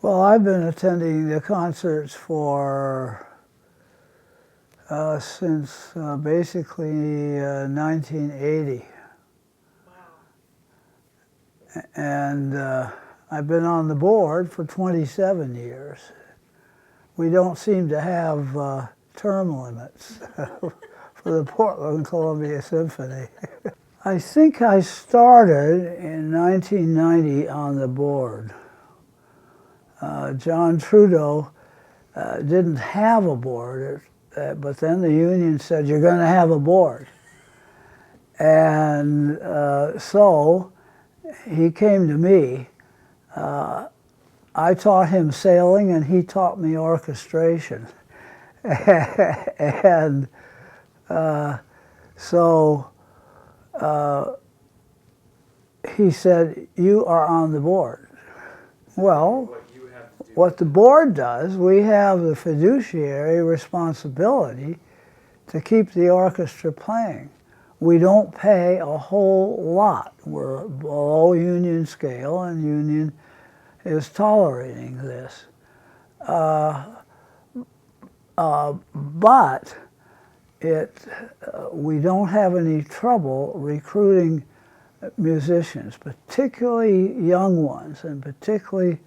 Well, I've been attending the concerts for since basically 1980. Wow. And I've been on the board for 27 years. We don't seem to have term limits for the Portland Columbia Symphony. I think I started in 1990 on the board. John Trudeau didn't have a board, but then the union said, you're going to have a board. And so he came to me. I taught him sailing and he taught me orchestration. And so he said, you are on the board. Well, what the board does, we have the fiduciary responsibility to keep the orchestra playing. We don't pay a whole lot. We're below union scale, and union is tolerating this. But we don't have any trouble recruiting musicians, particularly young ones, and particularly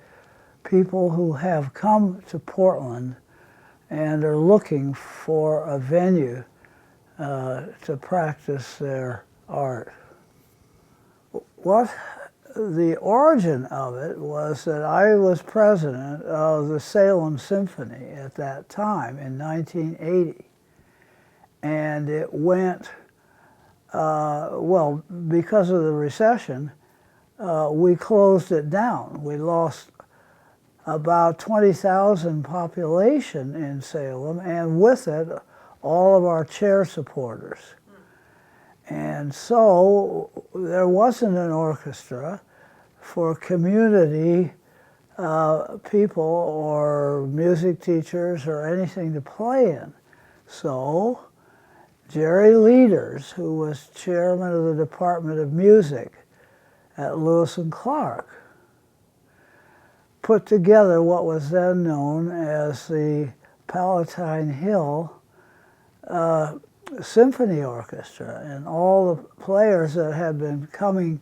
people who have come to Portland and are looking for a venue to practice their art. What the origin of it was that I was president of the Salem Symphony at that time in 1980. And it went, well, because of the recession, we closed it down. We lost about 20,000 population in Salem, and with it, all of our chair supporters. And so there wasn't an orchestra for community people or music teachers or anything to play in. So Jerry Leaders, who was chairman of the Department of Music at Lewis and Clark, put together what was then known as the Palatine Hill Symphony Orchestra, and all the players that had been coming,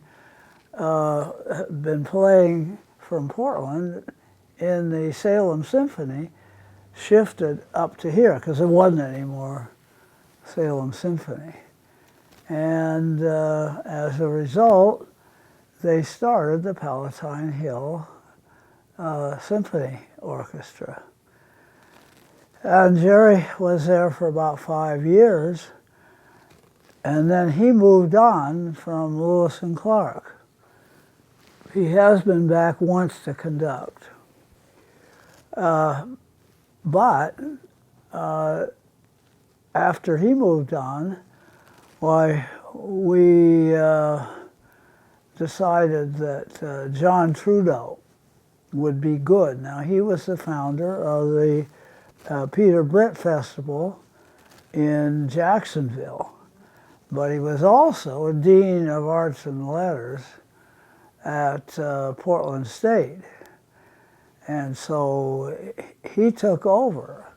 been playing from Portland in the Salem Symphony shifted up to here because there wasn't any more Salem Symphony. And as a result, they started the Palatine Hill Symphony Orchestra. And Jerry was there for about 5 years, and then he moved on from Lewis and Clark. He has been back once to conduct. But after he moved on, why, we decided that John Trudeau would be good. Now, he was the founder of the Peter Britt Festival in Jacksonville, but he was also a dean of arts and letters at Portland State. And so he took over.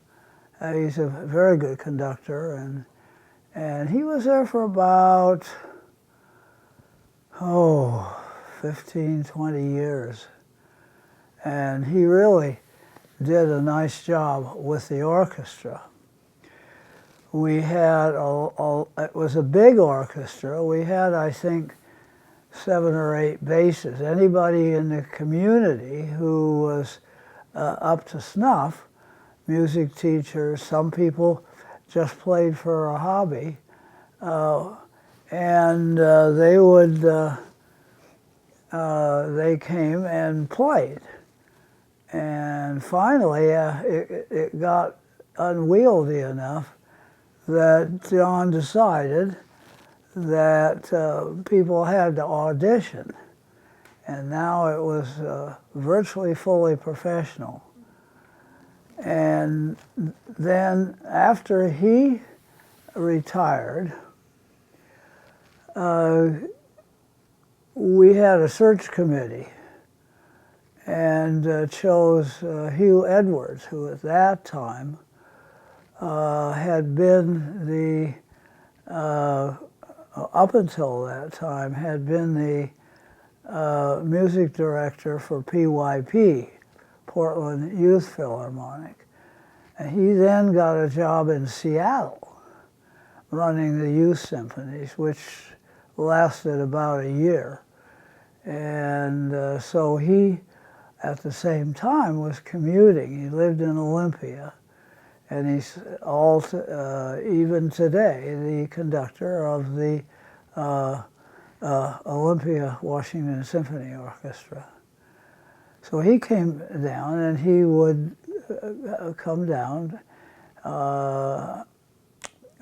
He's a very good conductor, and he was there for about, 15, 20 years. And he really did a nice job with the orchestra. We had, it was a big orchestra. We had, I think, 7 or 8 basses. Anybody in the community who was up to snuff, music teachers, some people just played for a hobby, and they came and played. And finally, it got unwieldy enough that John decided that people had to audition. And now it was virtually fully professional. And then after he retired, we had a search committee. and chose Hugh Edwards, who at that time had been the, up until that time, had been the music director for PYP, Portland Youth Philharmonic. And he then got a job in Seattle running the youth symphonies, which lasted about a year. And so he, at the same time, was commuting. He lived in Olympia, and he's even today the conductor of the Olympia Washington Symphony Orchestra. So he came down, and he would come down.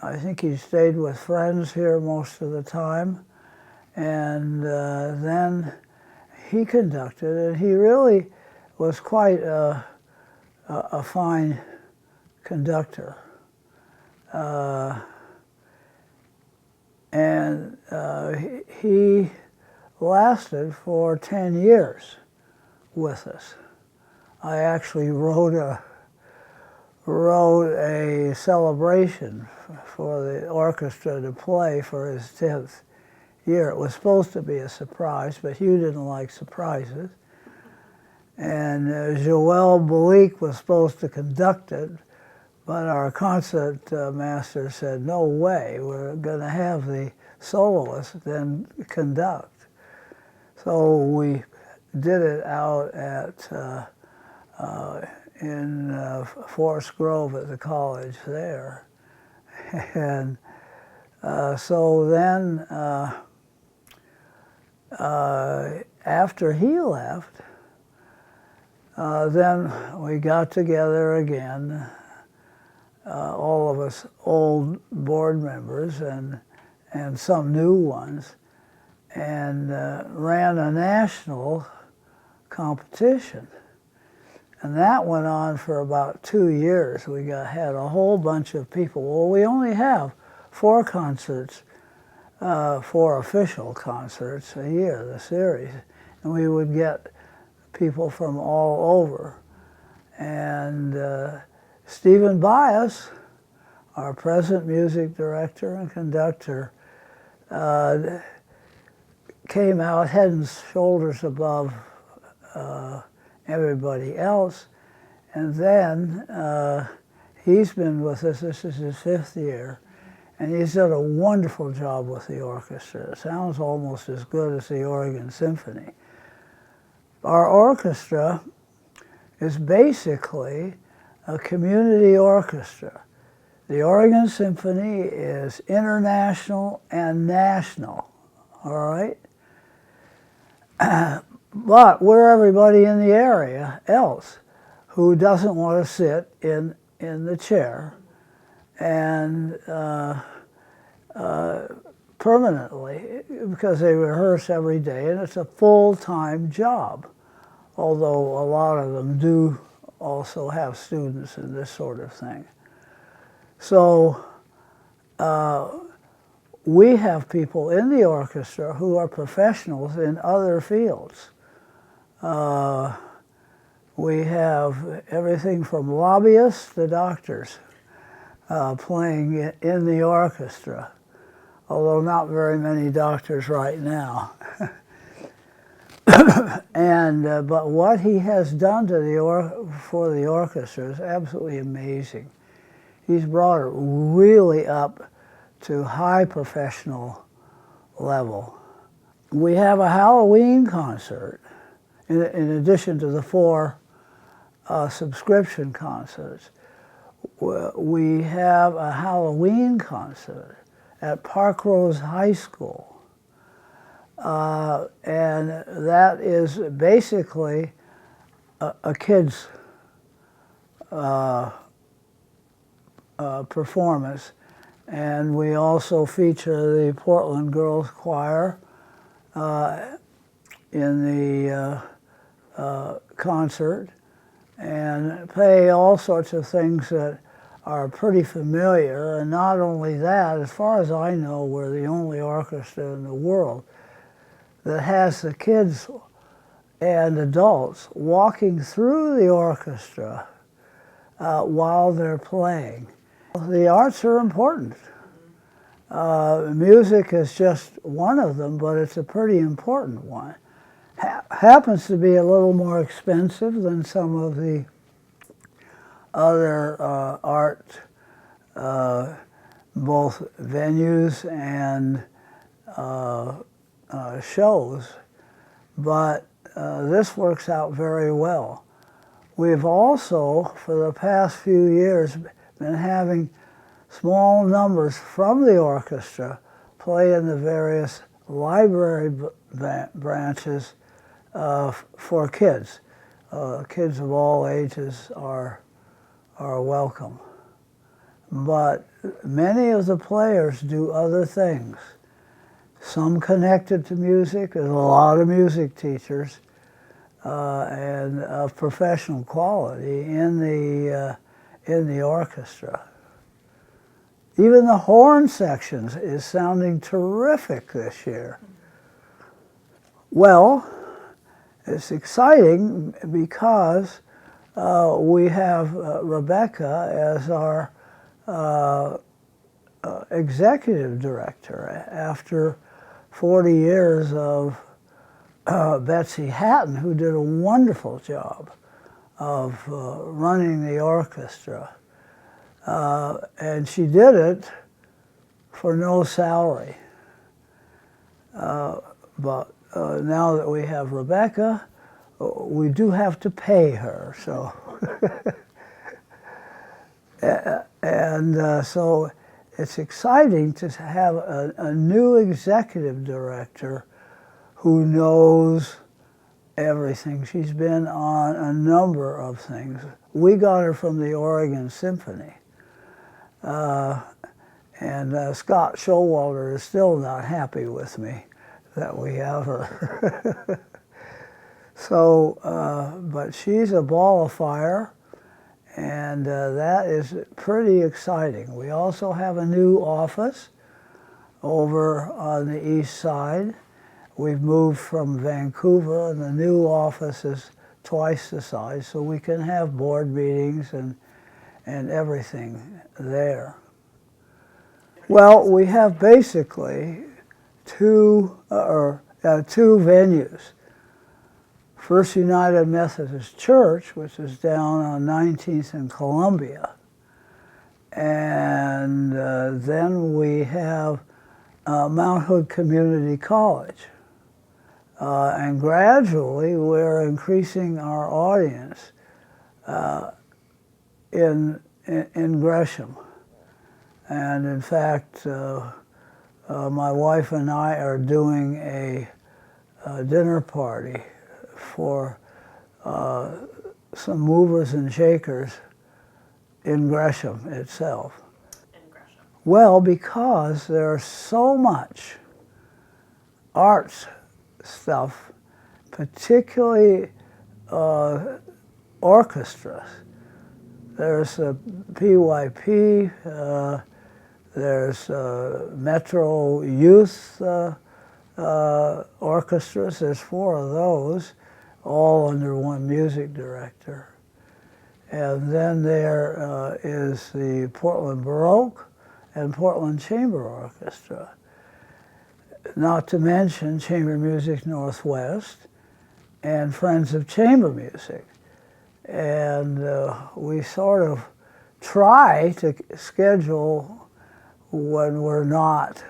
I think he stayed with friends here most of the time, and then he conducted, and he really was quite a fine conductor. And he lasted for 10 years with us. I actually wrote a celebration for the orchestra to play for his 10th year. It was supposed to be a surprise, but Hugh didn't like surprises. And Joël Balique was supposed to conduct it, but our concert master said, no way, we're going to have the soloist then conduct. So we did it out at in Forest Grove at the college there. And so then after he left, then we got together again, all of us old board members and some new ones, and ran a national competition. And that went on for about 2 years. We had a whole bunch of people. Well, we only have 4 concerts, 4 official concerts a year, the series. And we would get people from all over. And Stephen Bias, our present music director and conductor, came out head and shoulders above everybody else. And then he's been with us, this is his 5th year, and he's done a wonderful job with the orchestra. It sounds almost as good as the Oregon Symphony. Our orchestra is basically a community orchestra. The Oregon Symphony is international and national, all right? But we're everybody in the area else who doesn't want to sit in the chair and permanently, because they rehearse every day, and it's a full-time job, although a lot of them do also have students and this sort of thing. So we have people in the orchestra who are professionals in other fields. We have everything from lobbyists to doctors playing in the orchestra, although not very many doctors right now. And but what he has done to for the orchestra is absolutely amazing. He's brought it really up to high professional level. We have a Halloween concert in addition to the 4 subscription concerts. We have a Halloween concert at Park Rose High School. And that is basically a kid's performance. And we also feature the Portland Girls Choir in the concert, and play all sorts of things that are pretty familiar. And not only that, as far as I know, we're the only orchestra in the world that has the kids and adults walking through the orchestra while they're playing. The arts are important. Music is just one of them, but it's a pretty important one. Happens to be a little more expensive than some of the other art, both venues and shows, but this works out very well. We've also, for the past few years, been having small numbers from the orchestra play in the various library branches for kids. Kids of all ages are welcome. But many of the players do other things. Some connected to music. There's a lot of music teachers and of professional quality in the orchestra. Even the horn sections is sounding terrific this year. Well, it's exciting because we have Rebecca as our executive director after 40 years of Betsy Hatton, who did a wonderful job of running the orchestra. And she did it for no salary. But now that we have Rebecca, we do have to pay her. So, and so it's exciting to have a new executive director who knows everything. She's been on a number of things. We got her from the Oregon Symphony. And Scott Showalter is still not happy with me that we have her. So, but she's a ball of fire, and that is pretty exciting. We also have a new office over on the east side. We've moved from Vancouver, and the new office is twice the size, so we can have board meetings and everything there. Well, we have basically two venues. First United Methodist Church, which is down on 19th and Columbia. And then we have Mount Hood Community College. And gradually we're increasing our audience in Gresham. And in fact, my wife and I are doing a dinner party for some movers and shakers in Gresham itself. In Gresham. Well, because there's so much arts stuff, particularly orchestras. There's PYP, there's Metro Youth orchestras, there's 4 of those, all under one music director. And then there is the Portland Baroque and Portland Chamber Orchestra. Not to mention Chamber Music Northwest and Friends of Chamber Music. And we sort of try to schedule when we're not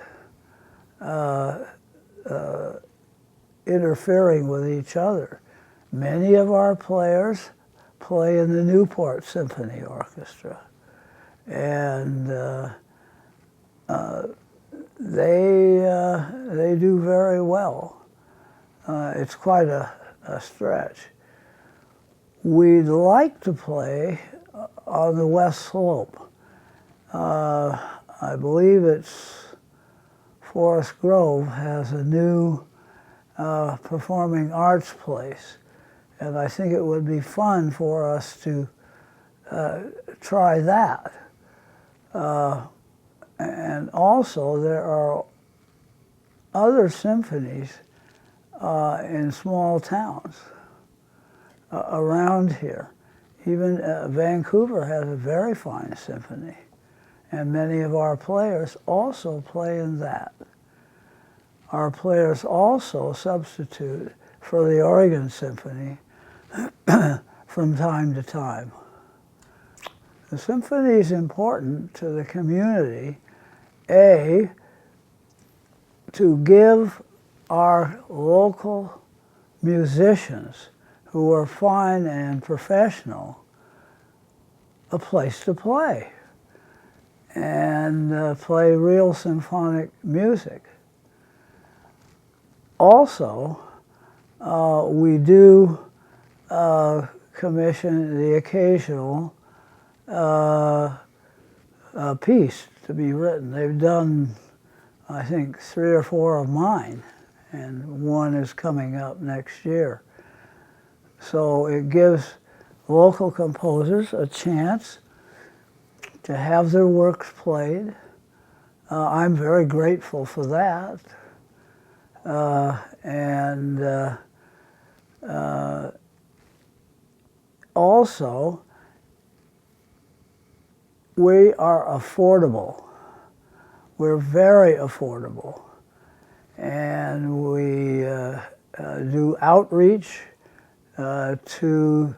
interfering with each other. Many of our players play in the Newport Symphony Orchestra, and they do very well. It's quite a stretch. We'd like to play on the West Slope. I believe it's Forest Grove has a new performing arts place, and I think it would be fun for us to try that. And also there are other symphonies in small towns. around here. Even Vancouver has a very fine symphony, and many of our players also play in that. Our players also substitute for the Oregon Symphony from time to time. The symphony is important to the community, A, to give our local musicians who are fine and professional a place to play and play real symphonic music. Also, we do commission the occasional piece to be written. They've done, I think, 3 or 4 of mine, and one is coming up next year. So it gives local composers a chance to have their works played. I'm very grateful for that. Also, we are affordable. We're very affordable. And we do outreach to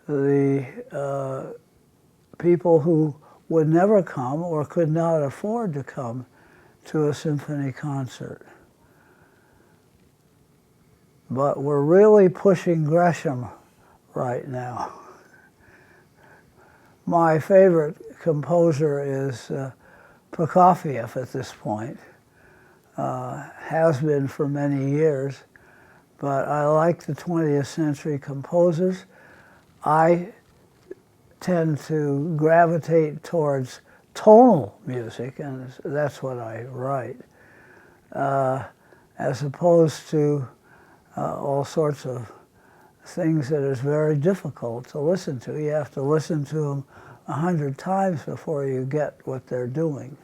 the people who would never come or could not afford to come to a symphony concert. But we're really pushing Gresham right now. My favorite composer is Prokofiev at this point. Has been for many years, but I like the 20th century composers. I tend to gravitate towards tonal music, and that's what I write, as opposed to all sorts of things that is very difficult to listen to. You have to listen to them 100 times before you get what they're doing.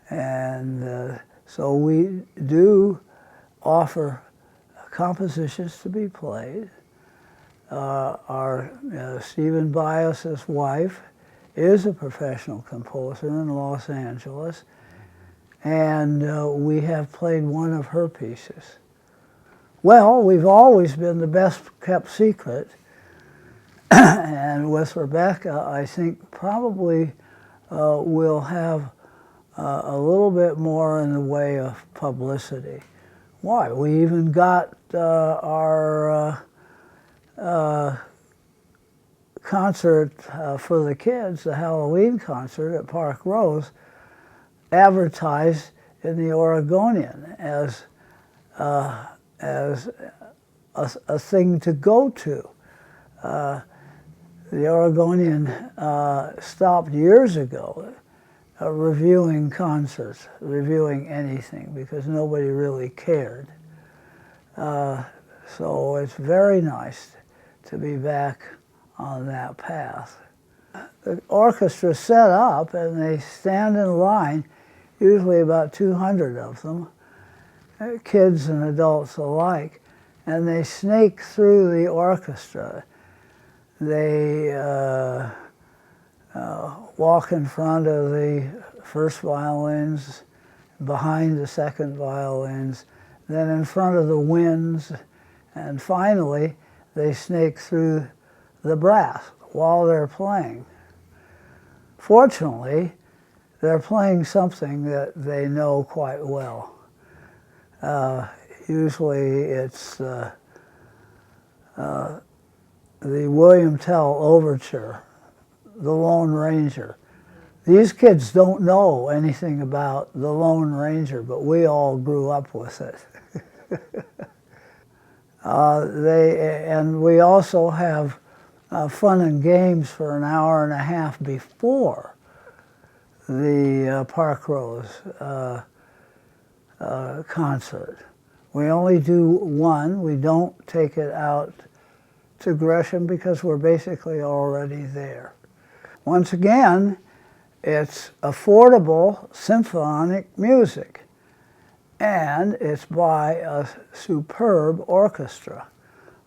And so we do offer compositions to be played. Our Stephen Bias's wife is a professional composer in Los Angeles, and we have played one of her pieces. Well, we've always been the best kept secret, and with Rebecca, I think probably we'll have a little bit more in the way of publicity. Why? We even got our concert for the kids, the Halloween concert at Park Rose, advertised in the Oregonian as a thing to go to. The Oregonian stopped years ago reviewing concerts, reviewing anything, because nobody really cared. So it's very nice to be back on that path. The orchestra's set up and they stand in line, usually about 200 of them, kids and adults alike, and they snake through the orchestra. They walk in front of the first violins, behind the second violins, then in front of the winds, and finally they snake through the brass while they're playing. Fortunately, they're playing something that they know quite well. Usually it's the William Tell Overture, The Lone Ranger. These kids don't know anything about The Lone Ranger, but we all grew up with it. And we also have fun and games for an hour and a half before the Park Rose concert. We only do one. We don't take it out to Gresham because we're basically already there. Once again, it's affordable symphonic music, and it's by a superb orchestra.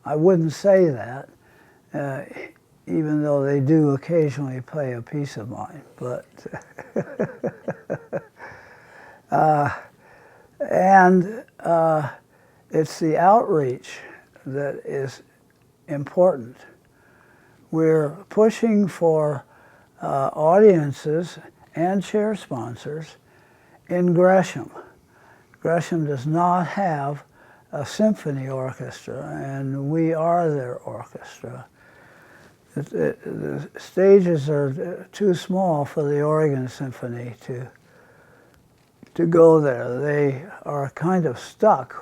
I wouldn't say that even though they do occasionally play a piece of mine. But it's the outreach that is important. We're pushing for audiences and chair sponsors in Gresham. Gresham does not have a symphony orchestra, and we are their orchestra. The stages are too small for the Oregon Symphony to go there. They are kind of stuck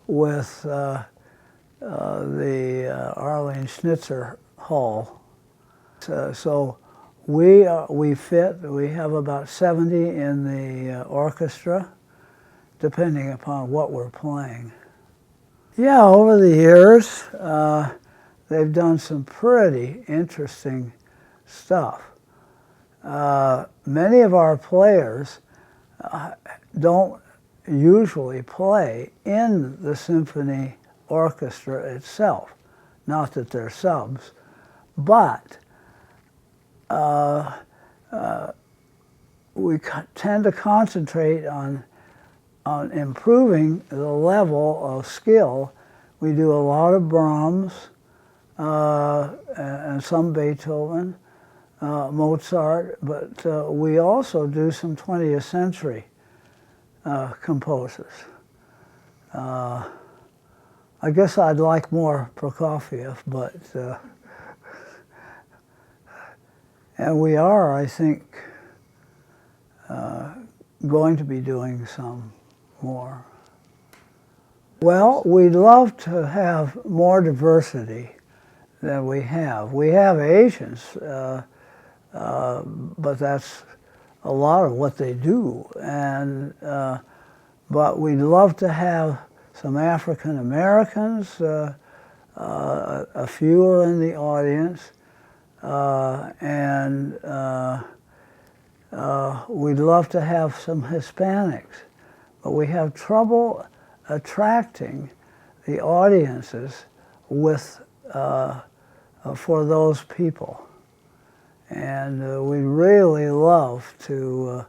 with the Arlene Schnitzer Hall. So we fit. We have about 70 in the orchestra, depending upon what we're playing. Yeah, over the years, they've done some pretty interesting stuff. Many of our players don't usually play in the symphony orchestra itself. Not that they're subs, but we tend to concentrate on improving the level of skill. We do a lot of Brahms and some Beethoven, Mozart, but we also do some 20th century composers. I guess I'd like more Prokofiev, but and we are, I think, going to be doing some more. Well, we'd love to have more diversity than we have. We have Asians, but that's a lot of what they do. And but we'd love to have some African Americans. A few are in the audience, and we'd love to have some Hispanics. But we have trouble attracting the audiences with for those people. And we really love to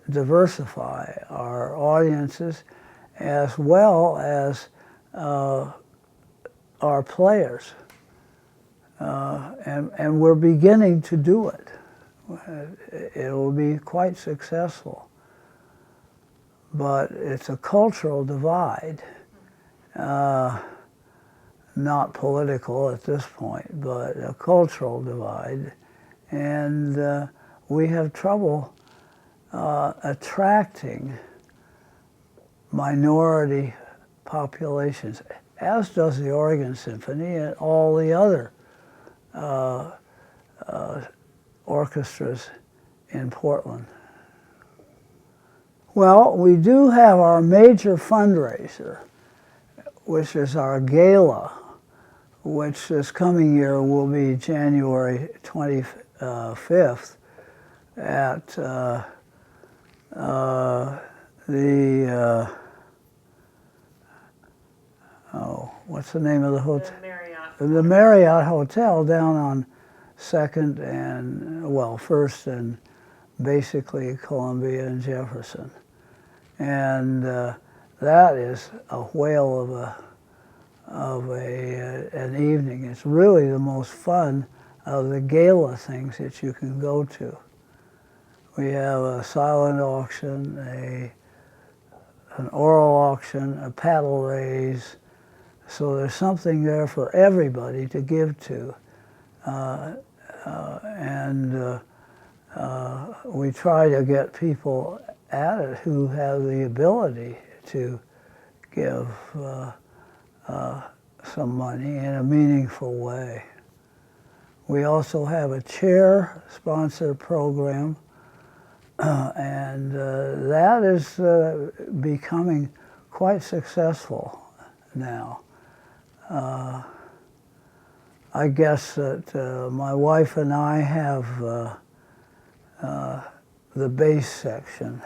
diversify our audiences as well as our players. And we're beginning to do it. It'll be quite successful. But it's a cultural divide. Not political at this point, but a cultural divide. And we have trouble attracting minority populations, as does the Oregon Symphony and all the other orchestras in Portland. Well, we do have our major fundraiser, which is our gala, which this coming year will be January 25th at what's the name of the hotel? The Marriott. The Marriott Hotel down on 2nd and, well, 1st and basically Columbia and Jefferson. And that is a whale of an evening. It's really the most fun of the gala things that you can go to. We have a silent auction, an oral auction, a paddle raise. So there's something there for everybody to give to. We try to get people at it who have the ability to give some money in a meaningful way. We also have a chair sponsor program, and that is becoming quite successful now. I guess that my wife and I have the bass section.